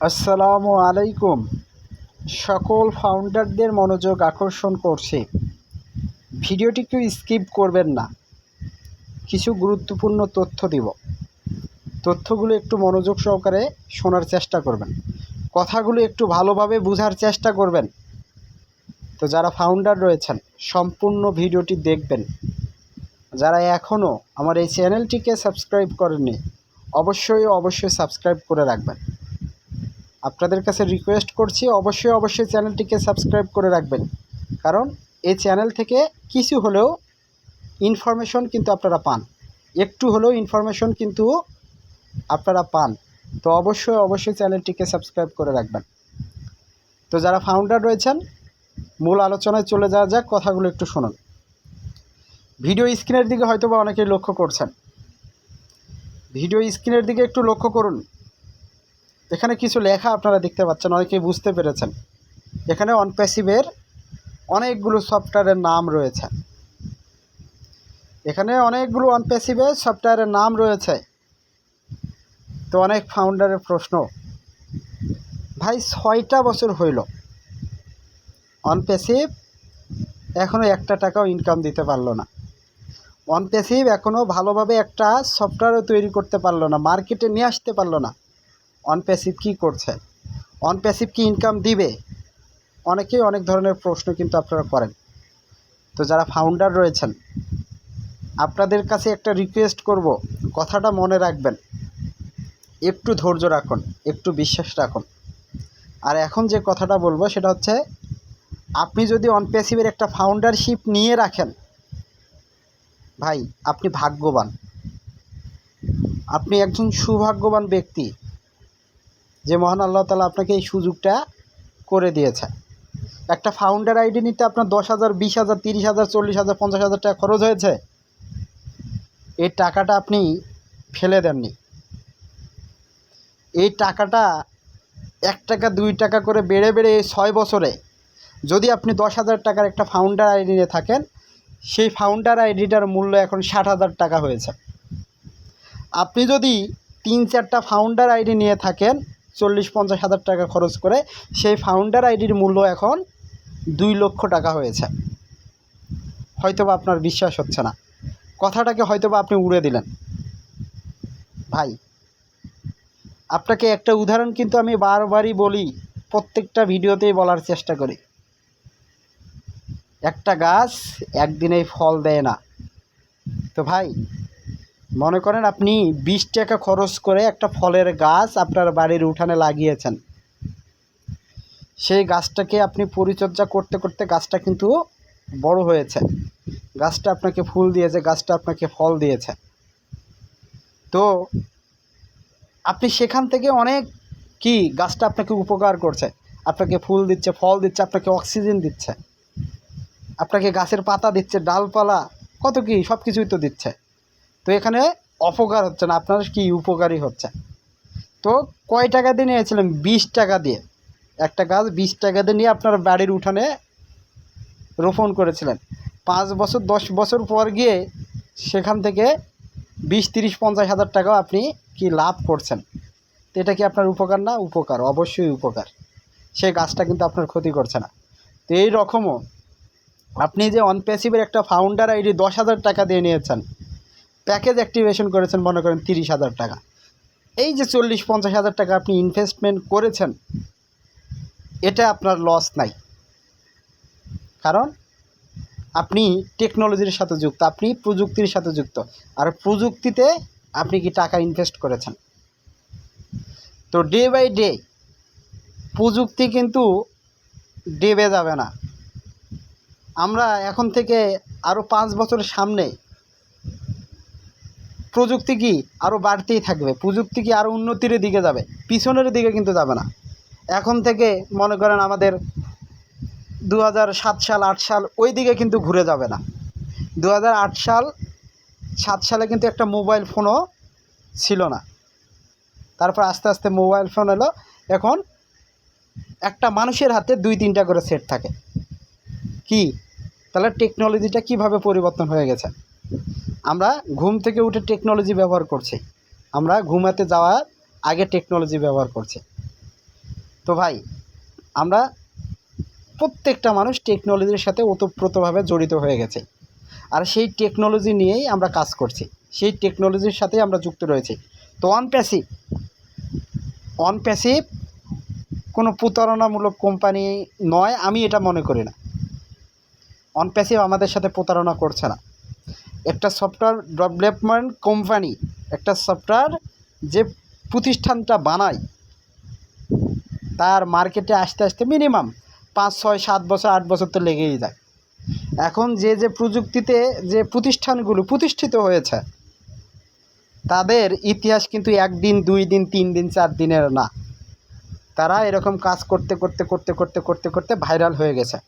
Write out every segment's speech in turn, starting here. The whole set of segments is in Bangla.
আসসালামু আলাইকুম। সকল ফাউন্ডারদের মনোযোগ আকর্ষণ করছি, ভিডিওটি কেউ স্কিপ করবেন না। কিছু গুরুত্বপূর্ণ তথ্য দিব, তথ্যগুলো একটু মনোযোগ সহকারে শোনার চেষ্টা করবেন, কথাগুলো একটু ভালোভাবে বোঝার চেষ্টা করবেন। তো যারা ফাউন্ডার রয়েছেন সম্পূর্ণ ভিডিওটি দেখবেন। যারা এখনও আমার এই চ্যানেলটিকে সাবস্ক্রাইব করেননি অবশ্যই সাবস্ক্রাইব করে রাখবেন। আপনাদের কাছে রিকোয়েস্ট করছি অবশ্যই চ্যানেলটিকে সাবস্ক্রাইব করে রাখবেন, কারণ এই চ্যানেল থেকে কিছু হলেও ইনফরমেশন কিন্তু আপনারা পান, একটু হলেও ইনফরমেশন কিন্তু আপনারা পান। তো অবশ্যই চ্যানেলটিকে সাবস্ক্রাইব করে রাখবেন। তো যারা ফাউন্ডার রয়েছেন মূল আলোচনায় চলে যাওয়া যাক, কথাগুলো একটু শুনুন। ভিডিও স্ক্রিনের দিকে হয়তো বা অনেকেই লক্ষ্য করছেন, ভিডিও স্ক্রিনের দিকে একটু লক্ষ্য করুন। এখানে কিছু লেখা আপনারা দেখতে পাচ্ছেন, অনেকেই বুঝতে পেরেছেন। এখানে অনপ্যাসিভের অনেকগুলো সফটওয়্যারের নাম রয়েছে, এখানে অনেকগুলো অনপ্যাসিভের সফটওয়্যারের নাম রয়েছে। তো অনেক ফাউন্ডারের প্রশ্ন, ভাই 6টা বছর হইল অনপ্যাসিভ এখনও একটা টাকাও ইনকাম দিতে পারলো না, অনপ্যাসিভ এখনও ভালোভাবে একটা সফটওয়্যারও তৈরি করতে পারলো না, মার্কেটে নিয়ে আসতে পারলো না। অনপ্যাসিভ কী করছে? অনপ্যাসিভ কি ইনকাম দিবে? অনেকেই অনেক ধরনের প্রশ্ন কিন্তু আপনারা করেন। তো যারা ফাউন্ডার রয়েছেন আপনাদের কাছে একটা রিকোয়েস্ট করব, কথাটা মনে রাখবেন, একটু ধৈর্য রাখুন, একটু বিশ্বাস রাখুন। আর এখন যে কথাটা বলবো সেটা হচ্ছে, আপনি যদি অনপ্যাসিভের একটা ফাউন্ডারশিপ নিয়ে রাখেন, ভাই আপনি ভাগ্যবান, আপনি একজন সৌভাগ্যবান ব্যক্তি, যে মহান আল্লাহ তাআলা আপনাকে এই সুযোগটা করে দিয়েছে। একটা ফাউন্ডার আইডি নিতে আপনার 10,000, 20,000, 30,000, 40,000, 50,000 টাকা খরচ হয়েছে। এই টাকাটা আপনি ফেলে দেননি, এই টাকাটা 1 টাকা 2 টাকা করে বেড়ে বেড়ে 6 বছরে যদি আপনি 10,000 টাকার একটা ফাউন্ডার আইডি নিয়ে থাকেন, সেই ফাউন্ডার আইডিটার মূল্য এখন 60,000 টাকা হয়েছে। আপনি যদি 3-4টা ফাউন্ডার আইডি নিয়ে থাকেন 40-50 হাজার টাকা খরচ করে, সেই ফাউন্ডার আইডির মূল্য এখন 2 লক্ষ টাকা হয়েছে। হয়তোবা আপনার বিশ্বাস হচ্ছে না, কথাটাকে হয়তোবা আপনি উড়ে দিলেন। ভাই আপনাকে একটা উদাহরণ কিন্তু আমি বারবারই বলি, প্রত্যেকটা ভিডিওতেই বলার চেষ্টা করি। একটা গাছ একদিনেই ফল দেয় না। তো ভাই মনে করেন আপনি 20 টাকা খরচ করে একটা ফলের গাছ আপনার বাড়ির উঠানে লাগিয়েছেন, সেই গাছটাকে আপনি পরিচর্যা করতে করতে গাছটা কিন্তু বড় হয়েছে, গাছটা আপনাকে ফুল দিয়েছে, গাছটা আপনাকে ফল দিয়েছে। তো আপনি সেখান থেকে অনেক কি গাছটা আপনাকে উপকার করছে, আপনাকে ফুল দিচ্ছে, ফল দিচ্ছে, আপনাকে অক্সিজেন দিচ্ছে, আপনাকে গাছের পাতা দিচ্ছে, ডালপালা, কত কি সব কিছুই তো দিচ্ছে। তো এখানে অপকার হচ্ছে না, আপনার কি উপকারই হচ্ছে। তো কয় টাকা দিয়ে নিয়েছিলেন? 20 টাকা দিয়ে একটা গাছ 20 টাকা দিয়ে নিয়ে আপনার বাড়ির উঠানে রোপণ করেছিলেন। 5 বছর 10 বছর পর গিয়ে সেখান থেকে 20-30-50 হাজার টাকাও আপনি কি লাভ করছেন। তো এটা কি আপনার উপকার না? উপকার, অবশ্যই উপকার। সেই গাছটা কিন্তু আপনার ক্ষতি করছে না। তো এই রকমও আপনি যে অনপ্যাসিভের একটা ফাউন্ডার আইডি 10,000 টাকা দিয়ে নিয়েছেন, প্যাকেজ অ্যাক্টিভেশন করেছেন মনে করেন 30,000 টাকা, এই যে 40-50 হাজার টাকা আপনি ইনভেস্টমেন্ট করেছেন, এটা আপনার লস নাই, কারণ আপনি টেকনোলজির সাথে যুক্ত, আপনি প্রযুক্তির সাথে যুক্ত, আর প্রযুক্তিতে আপনি কি টাকা ইনভেস্ট করেছেন। তো ডে বাই ডে প্রযুক্তি কিন্তু ডেবে যাবে না। আমরা এখন থেকে আরও 5 বছরের সামনে প্রযুক্তি কি আরও বাড়তেই থাকবে, প্রযুক্তি কি আরও উন্নতির দিকে যাবে, পিছনের দিকে কিন্তু যাবে না। এখন থেকে মনে করেন আমাদের 2007 সাল 8 সাল ওই দিকে কিন্তু ঘুরে যাবে না। 2008 সাল 7 সালে কিন্তু একটা মোবাইল ফোনও ছিল না, তারপর আস্তে আস্তে মোবাইল ফোন এলো। এখন একটা মানুষের হাতে 2-3টা করে সেট থাকে। কি তাহলে টেকনোলজিটা কিভাবে পরিবর্তন হয়ে গেছে। আমরা ঘুম থেকে উঠে টেকনোলজি ব্যবহার করছি, আমরা ঘুমাতে যাওয়ার আগে টেকনোলজি ব্যবহার করছি। তো ভাই আমরা প্রত্যেকটা মানুষ টেকনোলজির সাথে ওতপ্রোতভাবে জড়িত হয়ে গেছে, আর সেই টেকনোলজি নিয়েই আমরা কাজ করছি, সেই টেকনোলজির সাথেই আমরা যুক্ত রয়েছি। তো অনপ্যাসিভ কোনো প্রতারণামূলক কোম্পানি নয়, আমি এটা মনে করি না। অনপ্যাসিভ আমাদের সাথে প্রতারণা করছে না। একটা সফটওয়্যার ডেভেলপমেন্ট কোম্পানি, একটা সফটওয়্যার যে প্রতিষ্ঠানটা বানায়, তার মার্কেটে আসতে আসতে মিনিমাম 5, 6, 7 বছর 8 বছর তো লেগেই যায়। এখন যে প্রযুক্তিতে যে প্রতিষ্ঠানগুলো প্রতিষ্ঠিত হয়েছে, তাদের ইতিহাস কিন্তু 1 দিন 2 দিন 3 দিন 4 দিনের না। তারা এরকম কাজ করতে করতে করতে করতে করতে করতে ভাইরাল হয়ে গেছে।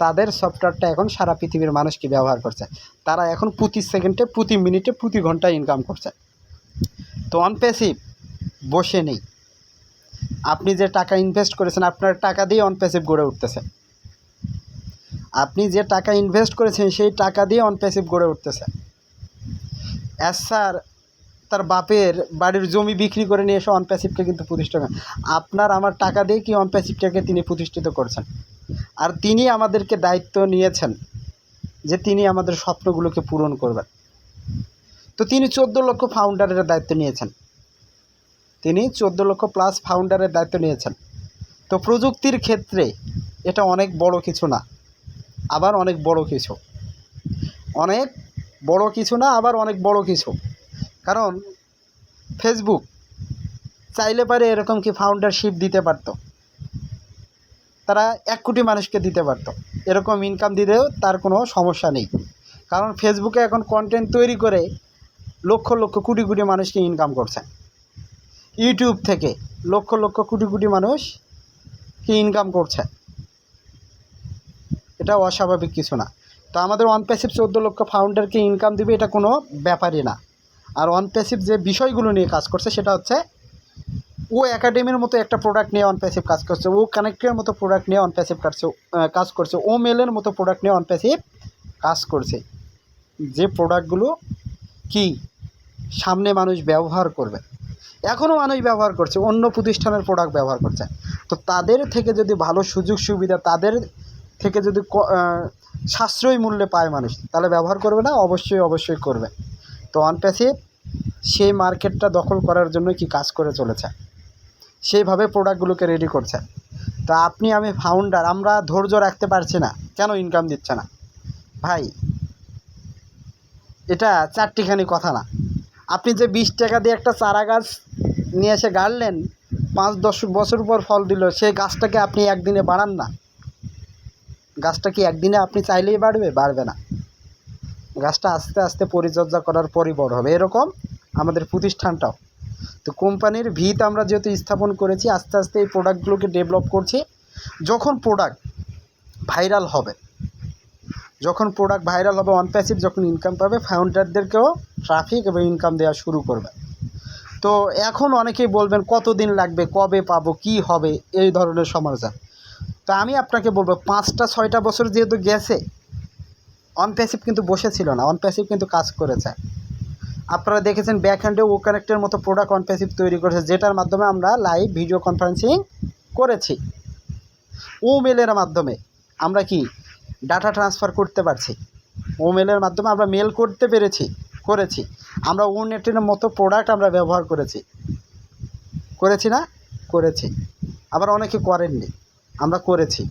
তাদের সফটওয়্যারটা এখন সারা পৃথিবীর মানুষকে ব্যবহার করছে। তারা এখন প্রতি সেকেন্ডে, প্রতি মিনিটে, প্রতি ঘন্টায় ইনকাম করছে। তো অনপ্যাসিভ বসে নেই। আপনি যে টাকা ইনভেস্ট করেছেন, আপনার টাকা দিয়ে অনপ্যাসিভ গড়ে উঠতেছে। আপনি যে টাকা ইনভেস্ট করেছেন সেই টাকা দিয়ে অনপ্যাসিভ গড়ে উঠতেছে। স্যার তার বাপের বাড়ির জমি বিক্রি করে নিয়ে এসে অনপ্যাসিভকে কিন্তু প্রতিষ্ঠা করেন। আপনার আমার টাকা দিয়ে কি অনপ্যাসিভটাকে তিনি প্রতিষ্ঠিত করছেন। আর তিনি আমাদেরকে দায়িত্ব নিয়েছেন যে তিনি আমাদের স্বপ্নগুলোকে পূরণ করবেন। তো তিনি 14 লক্ষ ফাউন্ডারের দায়িত্ব নিয়েছেন, তিনি 14 লক্ষ প্লাস ফাউন্ডারের দায়িত্ব নিয়েছেন। তো প্রযুক্তির ক্ষেত্রে এটা অনেক বড় কিছু না, আবার অনেক বড় কিছু, অনেক বড় কিছু না, আবার অনেক বড় কিছু। কারণ ফেসবুক চাইলে পারে এরকম কি ফাউন্ডারশিপ দিতে পারতো, তারা 1 কোটি মানুষকে দিতে পারতো, এরকম ইনকাম দিতেও তার কোনো সমস্যা নেই। কারণ ফেসবুকে এখন কন্টেন্ট তৈরি করে লক্ষ লক্ষ কোটি কোটি মানুষকে ইনকাম করছে। ইউটিউব থেকে লক্ষ লক্ষ কোটি কোটি মানুষ কি ইনকাম করছে, এটা অস্বাভাবিক কিছু না। তো আমাদের অনপ্যাসিভ 14 লক্ষ ফাউন্ডারকে ইনকাম দিবে, এটা কোনো ব্যাপারই না। আর অনপ্যাসিভ যে বিষয়গুলো নিয়ে কাজ করছে সেটা হচ্ছে, ও একাডেমির মতো একটা প্রোডাক্ট নিয়ে অনপ্যাসিভ কাজ করছে, ও কানেক্টের মতো প্রোডাক্ট নিয়ে অনপ্যাসিভ কাজ করছে, ও মেলের মতো প্রোডাক্ট নিয়ে অনপ্যাসিভ কাজ করছে। যে প্রোডাক্টগুলো কি সামনে মানুষ ব্যবহার করবে, এখনও মানুষ ব্যবহার করছে, অন্য প্রতিষ্ঠানের প্রোডাক্ট ব্যবহার করছে। তো তাদের থেকে যদি ভালো সুযোগ সুবিধা, তাদের থেকে যদি সাশ্রয়ী মূল্যে পায় মানুষ, তাহলে ব্যবহার করবে না? অবশ্যই অবশ্যই করবে। তো অনপ্যাসিভ সেই মার্কেটটা দখল করার জন্য কি কাজ করে চলেছে, সেইভাবে প্রোডাক্টগুলোকে রেডি করছে। তো আপনি আমি ফাউন্ডার, আমরা ধৈর্য রাখতে পারছি না, কেন ইনকাম দিচ্ছে না? ভাই এটা চারটিখানি কথা না। আপনি যে 20 টাকা দিয়ে একটা চারা গাছ নিয়ে এসে গাড়লেন, 5-10 বছর পর ফল দিল, সেই গাছটাকে আপনি একদিনে বাড়ান না। গাছটা কি একদিনে আপনি চাইলেই বাড়বে না। গাছটা আস্তে আস্তে পরিচর্যা করার পরই বড় হবে। এরকম আমাদের প্রতিষ্ঠানটাও। তো কোম্পানির ভিত আমরা যেহেতু স্থাপন করেছি, আস্তে আস্তে এই প্রোডাক্টগুলোকে ডেভেলপ করছি। যখন প্রোডাক্ট ভাইরাল হবে, অনপ্যাসিভ যখন ইনকাম পাবে, ফাউন্ডারদেরকেও ট্রাফিক এবং ইনকাম দেওয়া শুরু করবে। তো এখন অনেকেই বলবেন কতদিন লাগবে, কবে পাবো, কি হবে, এই ধরনের সমালোচনা। তো আমি আপনাকে বলবো 5-6টা বছর যেহেতু গেছে, অনপ্যাসিভ কিন্তু বসেছিল না, অনপ্যাসিভ কিন্তু কাজ করেছে। আপনারা দেখেছেন ব্যাকহ্যান্ডে ও কানেক্টের মতো প্রোডাক্ট অনপ্যাসিভ তৈরি করেছে, যেটার মাধ্যমে আমরা লাইভ ভিডিও কনফারেন্সিং করেছি। ও মেলের মাধ্যমে আমরা কি ডাটা ট্রান্সফার করতে পারছি, ও মেলের মাধ্যমে আমরা মেল করতে করেছি। আমরা ও নেটের মতো প্রোডাক্ট আমরা ব্যবহার করেছি না? করেছি। আবার অনেকে করেননি, আমরা করেছি।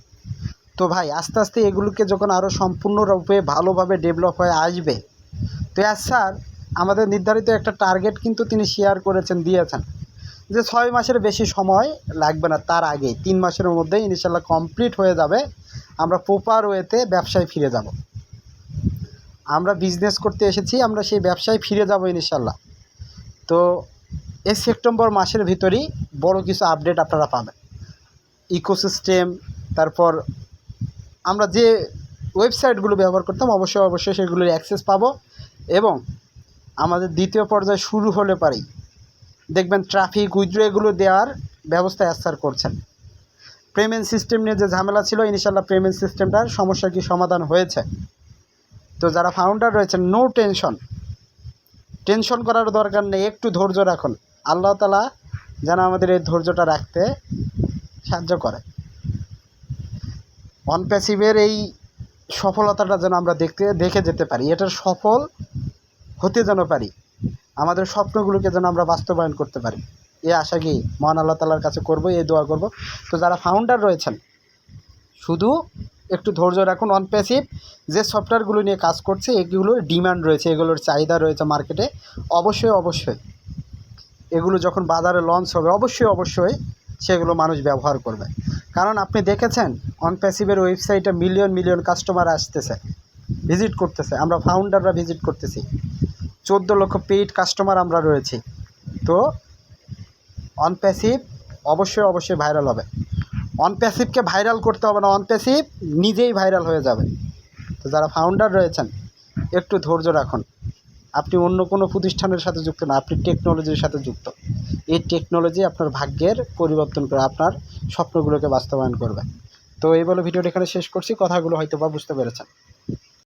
তো ভাই আস্তে আস্তে এগুলোকে যখন আরও সম্পূর্ণরূপে ভালোভাবে ডেভেলপ হয়ে আসবে, তো স্যার আমাদের নির্ধারিত একটা টার্গেট কিন্তু তিনি শেয়ার করেছেন, দিয়েছেন যে 6 মাসের বেশি সময় লাগবে না, তার আগেই 3 মাসের মধ্যেই ইনশাল্লাহ কমপ্লিট হয়ে যাবে। আমরা প্রপার ওয়েতে ব্যবসায় ফিরে যাব। আমরা বিজনেস করতে এসেছি, আমরা সেই ব্যবসায় ফিরে যাব ইনশাল্লাহ। তো এই সেপ্টেম্বর মাসের ভিতরেই বড় কিছু আপডেট আপনারা পাবেন। ইকোসিস্টেম, তারপর আমরা যে ওয়েবসাইটগুলো ব্যবহার করতাম, অবশ্যই সেগুলোর অ্যাক্সেস পাবো। এবং আমাদের দ্বিতীয় পর্যায়ে শুরু হলে পারেই দেখবেন ট্রাফিক উইথড্র এগুলো দেওয়ার ব্যবস্থা স্যার করছেন। পেমেন্ট সিস্টেম নিয়ে যে ঝামেলা ছিল, ইনশাল্লাহ পেমেন্ট সিস্টেমটার সমস্যা কি সমাধান হয়েছে। তো যারা ফাউন্ডার রয়েছেন, নো টেনশন করার দরকার নেই, একটু ধৈর্য রাখুন। আল্লাহ তাআলা যেন আমাদের এই ধৈর্যটা রাখতে সাহায্য করে। অনপ্যাসিভের এই সফলতাটা যেন আমরা দেখে যেতে পারি, এটার সফল হতে যেন পারি, আমাদের স্বপ্নগুলোকে যেন আমরা বাস্তবায়ন করতে পারি, এই আশা কি মহান আল্লাহ তাআলার কাছে করব, এই দোয়া করব। তো যারা ফাউন্ডার রয়েছেন শুধু একটু ধৈর্য রাখুন। অনপ্যাসিভ যে সফটওয়্যারগুলো নিয়ে কাজ করছে এগুলোর ডিমান্ড রয়েছে, এগুলোর চাহিদা রয়েছে মার্কেটে। অবশ্যই এগুলো যখন বাজারে লঞ্চ হবে অবশ্যই সেগুলো মানুষ ব্যবহার করবে। কারণ আপনি দেখেছেন অনপ্যাসিভের ওয়েবসাইটে মিলিয়ন কাস্টমার আসতেছে, ভিজিট করতেছে, আমরা ফাউন্ডাররা ভিজিট করতেছি, 14 লক্ষ পেইড কাস্টমার আমরা রয়েছি। তো অনপ্যাসিভ অবশ্যই ভাইরাল হবে। অনপ্যাসিভকে ভাইরাল করতে হবে না, অনপ্যাসিভ নিজেই ভাইরাল হয়ে যাবে। তো যারা ফাউন্ডার রয়েছেন একটু ধৈর্য রাখুন। আপনি অন্য কোনো প্রতিষ্ঠানের সাথে যুক্ত না, আপনি টেকনোলজির সাথে যুক্ত। এই টেকনোলজি আপনার ভাগ্যের পরিবর্তন করে, আপনার স্বপ্নগুলোকে বাস্তবায়ন করবে। তো এই বলে ভিডিওটা এখানে শেষ করছি। কথাগুলো হয়তো বা বুঝতে পেরেছেন।